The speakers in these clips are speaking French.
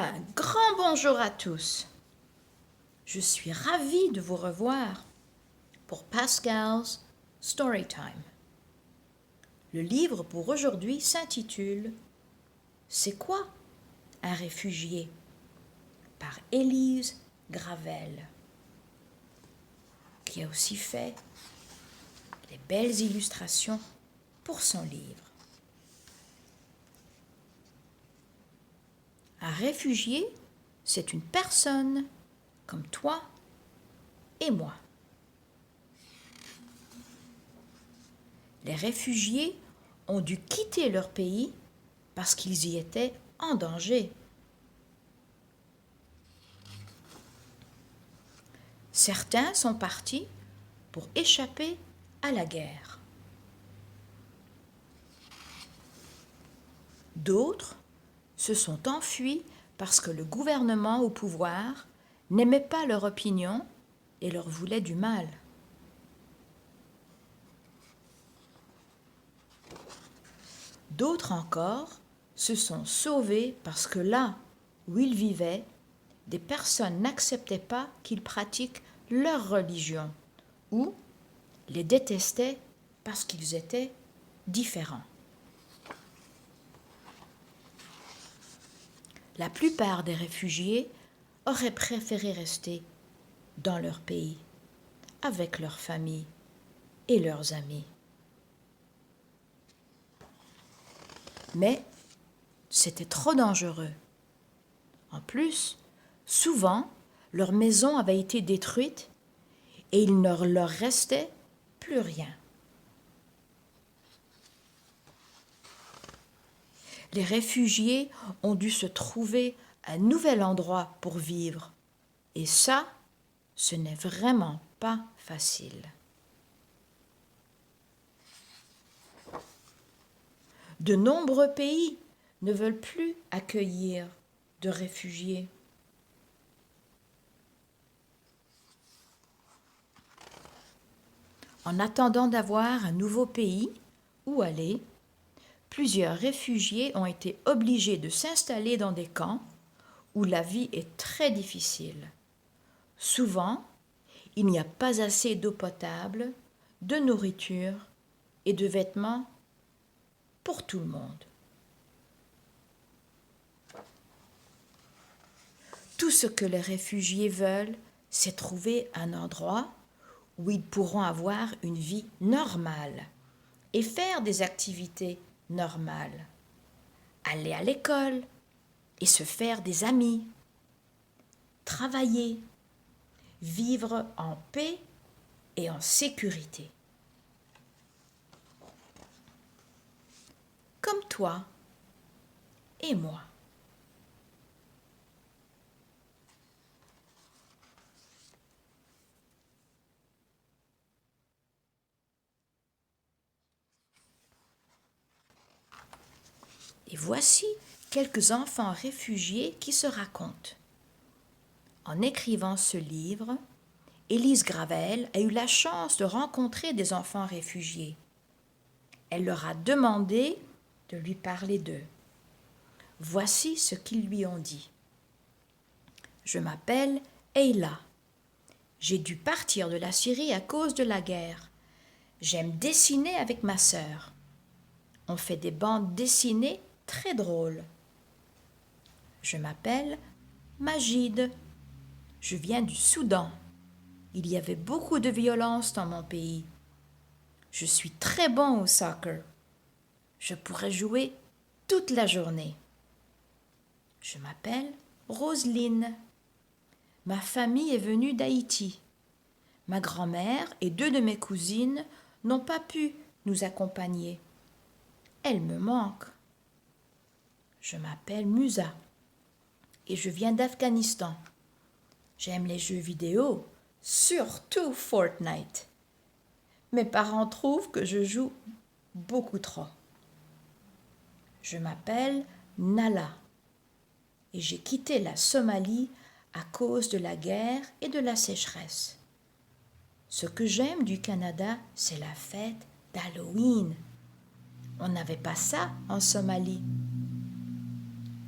Un grand bonjour à tous. Je suis ravie de vous revoir pour Pascal's Storytime. Le livre pour aujourd'hui s'intitule C'est quoi un réfugié par Élise Gravel, qui a aussi fait les belles illustrations pour son livre. Un réfugié, c'est une personne comme toi et moi. Les réfugiés ont dû quitter leur pays parce qu'ils y étaient en danger. Certains sont partis pour échapper à la guerre. D'autres se sont enfuis parce que le gouvernement au pouvoir n'aimait pas leur opinion et leur voulait du mal. D'autres encore se sont sauvés parce que là où ils vivaient, des personnes n'acceptaient pas qu'ils pratiquent leur religion ou les détestaient parce qu'ils étaient différents. La plupart des réfugiés auraient préféré rester dans leur pays, avec leur famille et leurs amis. Mais c'était trop dangereux. En plus, souvent, leur maison avait été détruite et il ne leur restait plus rien. Les réfugiés ont dû se trouver un nouvel endroit pour vivre. Et ça, ce n'est vraiment pas facile. De nombreux pays ne veulent plus accueillir de réfugiés. En attendant d'avoir un nouveau pays où aller, plusieurs réfugiés ont été obligés de s'installer dans des camps où la vie est très difficile. Souvent, il n'y a pas assez d'eau potable, de nourriture et de vêtements pour tout le monde. Tout ce que les réfugiés veulent, c'est trouver un endroit où ils pourront avoir une vie normale et faire des activités normales. Aller à l'école et se faire des amis. Travailler, vivre en paix et en sécurité. Comme toi et moi. Et voici quelques enfants réfugiés qui se racontent. En écrivant ce livre, Élise Gravel a eu la chance de rencontrer des enfants réfugiés. Elle leur a demandé de lui parler d'eux. Voici ce qu'ils lui ont dit. Je m'appelle Eila. J'ai dû partir de la Syrie à cause de la guerre. J'aime dessiner avec ma sœur. On fait des bandes dessinées très drôles. Je m'appelle Majid. Je viens du Soudan. Il y avait beaucoup de violence dans mon pays. Je suis très bon au soccer. Je pourrais jouer toute la journée. Je m'appelle Roselyne. Ma famille est venue d'Haïti. Ma grand-mère et 2 de mes cousines n'ont pas pu nous accompagner. Elles me manquent. Je m'appelle Musa et je viens d'Afghanistan. J'aime les jeux vidéo, surtout Fortnite. Mes parents trouvent que je joue beaucoup trop. Je m'appelle Nala et j'ai quitté la Somalie à cause de la guerre et de la sécheresse. Ce que j'aime du Canada, c'est la fête d'Halloween. On n'avait pas ça en Somalie.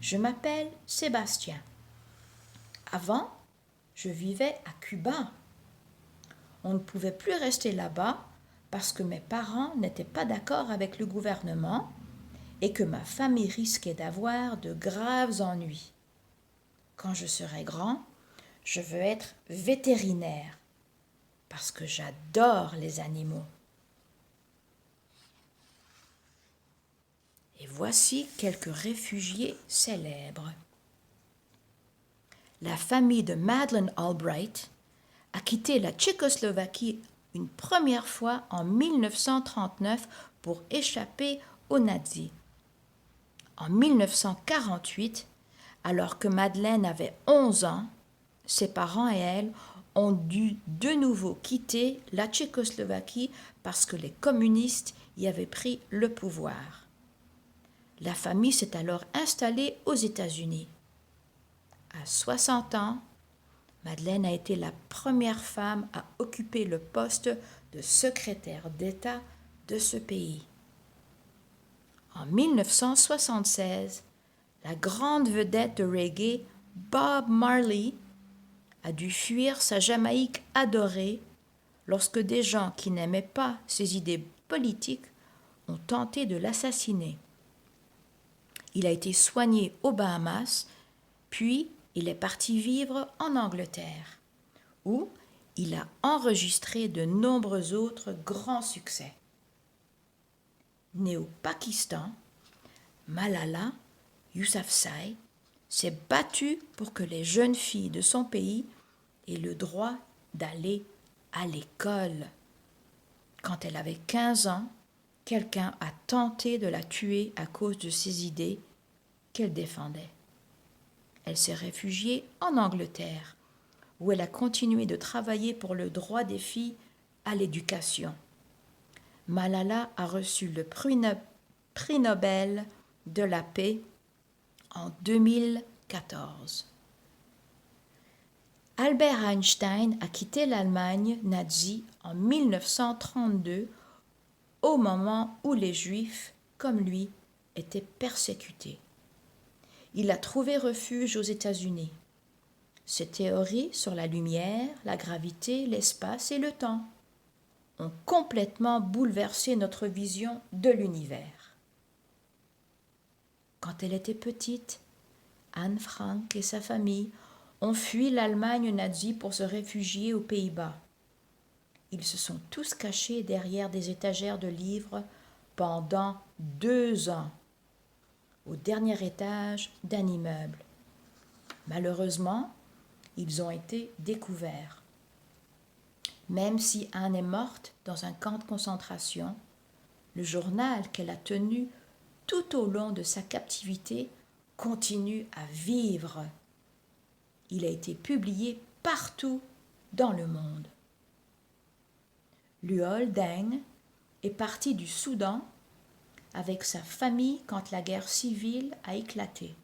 Je m'appelle Sébastien. Avant, je vivais à Cuba. On ne pouvait plus rester là-bas parce que mes parents n'étaient pas d'accord avec le gouvernement et que ma famille risquait d'avoir de graves ennuis. Quand je serai grand, je veux être vétérinaire parce que j'adore les animaux. Et voici quelques réfugiés célèbres. La famille de Madeleine Albright a quitté la Tchécoslovaquie une première fois en 1939 pour échapper aux nazis. En 1948, alors que Madeleine avait 11 ans, ses parents et elle ont dû de nouveau quitter la Tchécoslovaquie parce que les communistes y avaient pris le pouvoir. La famille s'est alors installée aux États-Unis. À 60 ans, Madeleine a été la première femme à occuper le poste de secrétaire d'État de ce pays. En 1976, la grande vedette de reggae, Bob Marley, a dû fuir sa Jamaïque adorée lorsque des gens qui n'aimaient pas ses idées politiques ont tenté de l'assassiner. Il a été soigné aux Bahamas, puis il est parti vivre en Angleterre, où il a enregistré de nombreux autres grands succès. Né au Pakistan, Malala Yousafzai s'est battue pour que les jeunes filles de son pays aient le droit d'aller à l'école. Quand elle avait 15 ans, quelqu'un a tenté de la tuer à cause de ses idées qu'elle défendait. Elle s'est réfugiée en Angleterre, où elle a continué de travailler pour le droit des filles à l'éducation. Malala a reçu le prix Nobel de la paix en 2014. Albert Einstein a quitté l'Allemagne nazie en 1932, au moment où les Juifs, comme lui, étaient persécutés. Il a trouvé refuge aux États-Unis. Ses théories sur la lumière, la gravité, l'espace et le temps ont complètement bouleversé notre vision de l'univers. Quand elle était petite, Anne Frank et sa famille ont fui l'Allemagne nazie pour se réfugier aux Pays-Bas. Ils se sont tous cachés derrière des étagères de livres pendant 2 ans, au dernier étage d'un immeuble. Malheureusement, ils ont été découverts. Même si Anne est morte dans un camp de concentration, le journal qu'elle a tenu tout au long de sa captivité continue à vivre. Il a été publié partout dans le monde. Luol Deng est parti du Soudan avec sa famille quand la guerre civile a éclaté.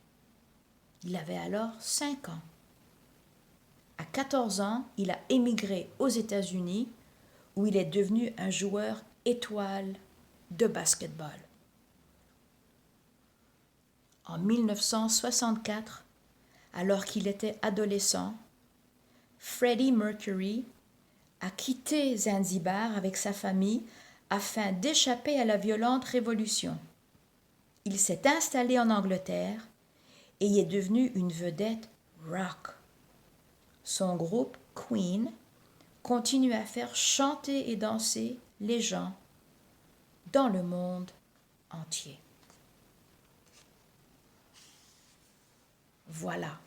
Il avait alors 5 ans. À 14 ans, il a émigré aux États-Unis où il est devenu un joueur étoile de basketball. En 1964, alors qu'il était adolescent, Freddie Mercury a quitté Zanzibar avec sa famille afin d'échapper à la violente révolution. Il s'est installé en Angleterre et y est devenu une vedette rock. Son groupe Queen continue à faire chanter et danser les gens dans le monde entier. Voilà.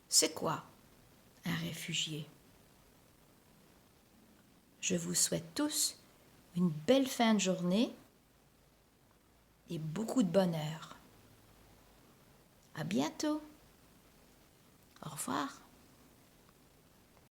C'est quoi un réfugié? Je vous souhaite tous une belle fin de journée et beaucoup de bonheur. À bientôt. Au revoir.